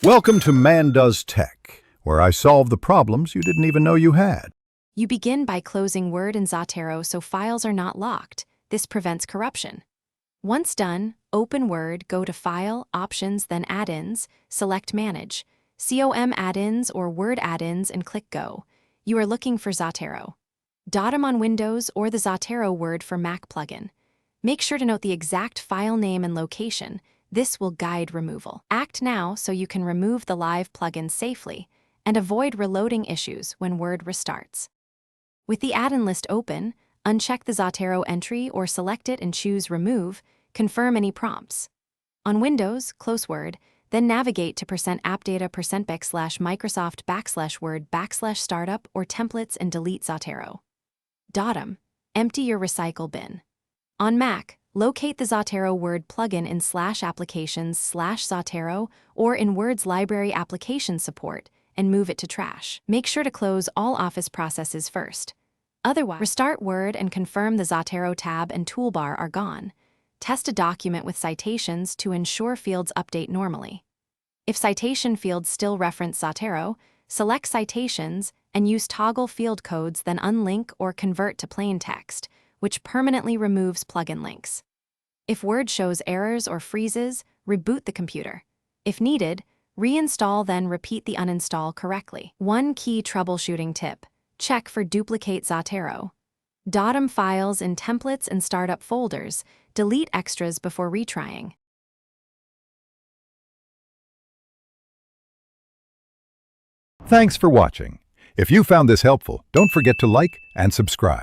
Welcome to Man Does Tech, where I solve the problems you didn't even know you had. You begin by closing Word and Zotero so files are not locked. This prevents corruption. Once done, open Word, go to File, Options, then Add-ins, select Manage, COM Add-ins or Word Add-ins and click Go. You are looking for Zotero. Datum on Windows or the Zotero Word for Mac plugin. Make sure to note the exact file name and location. This will guide removal. Act now so you can remove the live plugin safely and avoid reloading issues when Word restarts. With the add-in list open, uncheck the Zotero entry or select it and choose Remove, confirm any prompts. On Windows, close Word, then navigate to %appdata %Microsoft \Word \startup or templates and delete Zotero. Datum, empty your recycle bin. On Mac, locate the Zotero Word plugin in /applications/Zotero or in Word's library application support and move it to trash. Make sure to close all Office processes first. Otherwise, restart Word and confirm the Zotero tab and toolbar are gone. Test a document with citations to ensure fields update normally. If citation fields still reference Zotero, select Citations and use toggle field codes, then unlink or convert to plain text, which permanently removes plugin links. If Word shows errors or freezes, reboot the computer. If needed, reinstall then repeat the uninstall correctly. One key troubleshooting tip: check for duplicate Zotero. Datum files in templates and startup folders. Delete extras before retrying. Thanks for watching. If you found this helpful, don't forget to like and subscribe.